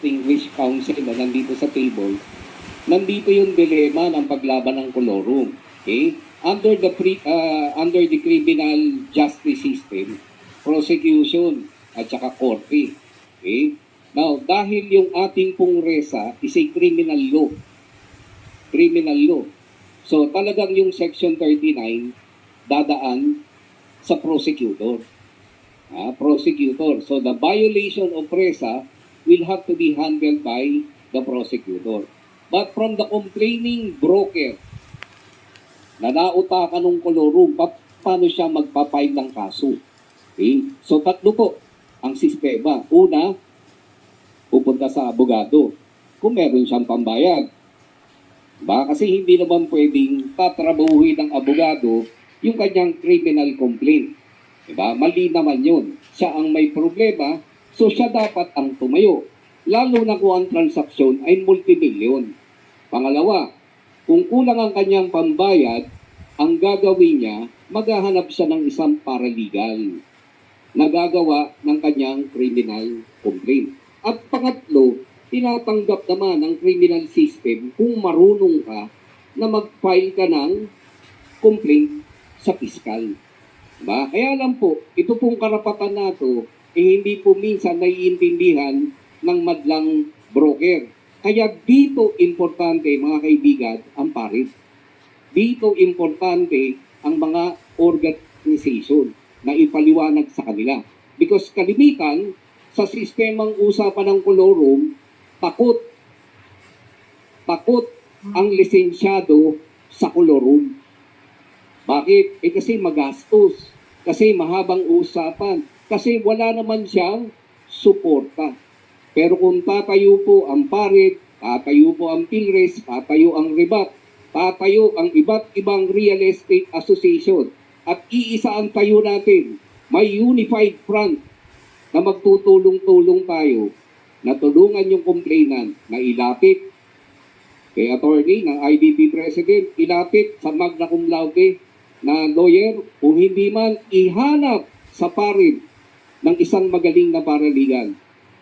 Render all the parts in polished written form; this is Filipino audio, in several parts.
distinguished counsel na nandito sa table, nandito yung dilema ng paglaban ng kolorum. Okay? Under the criminal justice system, prosecution at saka korte. Okay? Now, dahil yung ating pong resa is a criminal law. Criminal law. So, talagang yung Section 39 dadaan sa prosecutor. Prosecutor. So, the violation of resa will have to be handled by the prosecutor. But from the complaining broker, na nautakan ng kolorum, paano siya magpapile ng kaso? Okay? So, tatlo po ang sistema. Una, pupunta sa abogado kung meron siyang pambayad. Kasi hindi naman pwedeng tatrabahuhin ng abogado yung kanyang criminal complaint. Diba? Mali naman yun. Siya ang may problema, so siya dapat ang tumayo. Lalo na kung ang transaksyon ay multimillion. Pangalawa, kung kulang ang kanyang pambayad, ang gagawin niya, maghahanap siya ng isang paralegal na gagawa ng kanyang criminal complaint. At pangatlo, tinatanggap naman ng criminal system kung marunong ka na mag-file ka ng complaint sa piskal. Diba? Kaya lang po, ito pong karapatan nato, hindi po minsan naiintindihan ng madlang broker. Kaya dito importante, mga kaibigan, ang parit. Dito importante ang mga organization na ipaliwanag sa kanila. Because kalimitan, sa sistemang usapan ng kolorum, takot ang lisensyado sa kolorum. Bakit? Kasi magastos, kasi mahabang usapan, kasi wala naman siyang suporta. Pero kung tatayo po ang parit, tatayo po ang PhilRes, tatayo ang REBAT, tatayo ang iba't ibang real estate association, at iisa ang tayo natin, may unified front na magtutulong-tulong tayo na tulungan yung complainant na ilapit kay attorney ng IDP President, ilapit sa magna cum laude na lawyer, kung hindi man ihanap sa parid ng isang magaling na paralegal.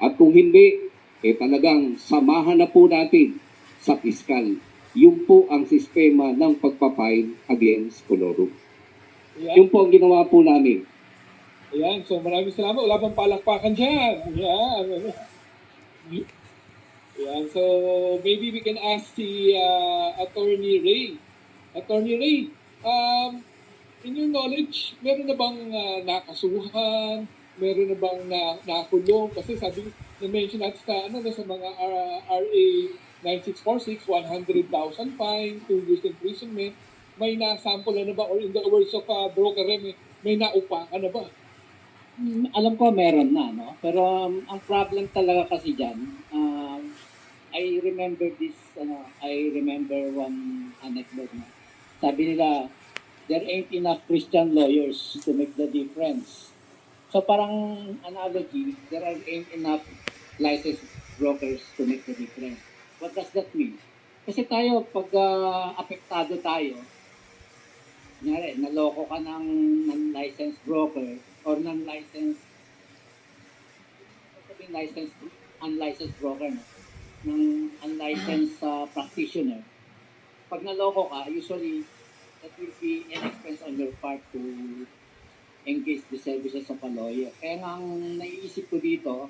At kung hindi, talagang samahan na po natin sa piskal. Yun po ang sistema ng pagpapile against kolorum. Yun po ang ginawa po namin. Ayan, so maraming salamat. Wala pang palakpakan dyan. Ayan. Ayan, so maybe we can ask si Attorney Ray. Attorney Ray, in your knowledge, meron na bang nakasuhan? Meron na bang nakulong? Kasi sabi, na-mention natin sa mga RA 9646, 100,000 fine, 2 years imprisonment. May na-sample na ba? Or in the words of Broker Remy, may naupakan na ba? Alam ko meron na, no? Pero ang problem talaga kasi dyan, I remember one anecdote na. Sabi nila, there ain't enough Christian lawyers to make the difference. So parang analogy, there ain't enough licensed brokers to make the difference. What does that mean? Kasi tayo, pag apektado tayo, naloko ka ng non-licensed broker or unlicensed broker, ng unlicensed practitioner. Pag naloko ka, usually that will be an expense on your part to engage the services of a lawyer. Kaya nga ang naiisip ko dito,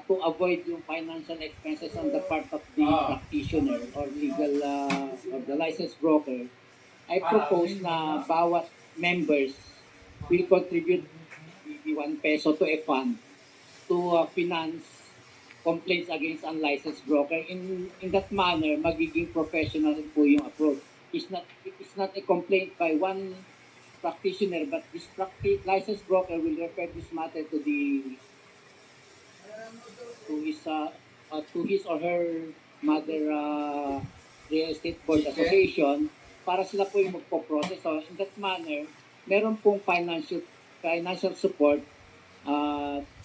to avoid yung financial expenses on the part of the practitioner or legal or the licensed broker, I propose na bawat members will contribute maybe 1 peso to a fund to finance complaints against unlicensed broker. In that manner, magiging professional po yung approach. It is not a complaint by one practitioner, but this licensed broker will refer this matter to his or her mother real estate board association para sila po yung magpo-process. So in that manner, meron pong financial support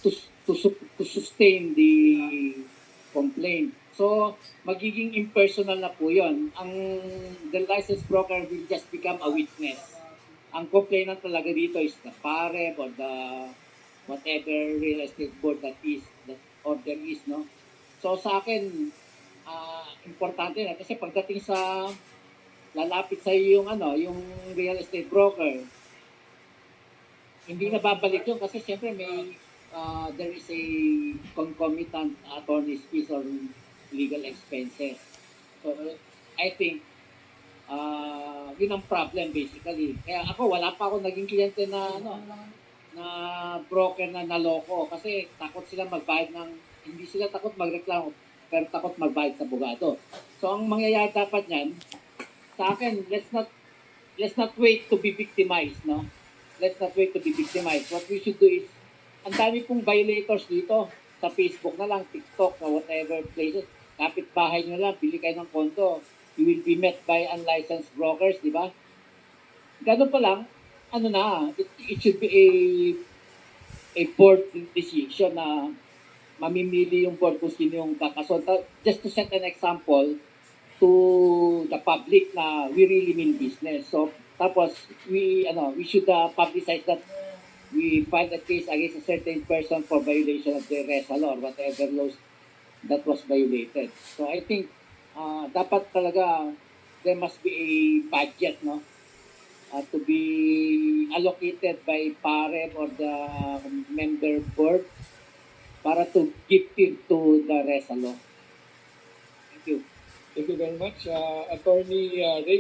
to sustain the complaint. So magiging impersonal na po yun. The licensed broker will just become a witness. Ang complainant talaga dito is the PAREB or the whatever real estate board that there is, no? So sa akin, importante na kasi pagdating sa lalapit sa yung yung real estate broker, hindi na babalik yun kasi siyempre may there is a concomitant attorney's fees or legal expenses. So I think yun ang problem basically. Kaya ako wala pa ako naging kliyente na na broker na naloko kasi takot sila magbayad ng hindi sila takot magreklamo pero takot magbayad sa abogado. So ang mangyayari dapat niyan sa akin, let's not wait to be victimized, no? Let's not wait to be victimized. What we should do is, ang dami pong violators dito sa Facebook na lang, TikTok, or whatever places. Kapit-bahay nyo lang, bili kayo ng kondo. You will be met by unlicensed brokers, di ba? Ganun pa lang, it should be a board decision na mamimili yung board kung sino yung kakasunod. Just to set an example, to the public na we really mean business. So, tapos, we should publicize that we filed a case against a certain person for violation of the RESA law or whatever laws that was violated. So, I think, dapat talaga, there must be a budget, no? To be allocated by PAREB or the member board para to give tip to the RESA law. Thank you. Thank you very much. Attorney Ray.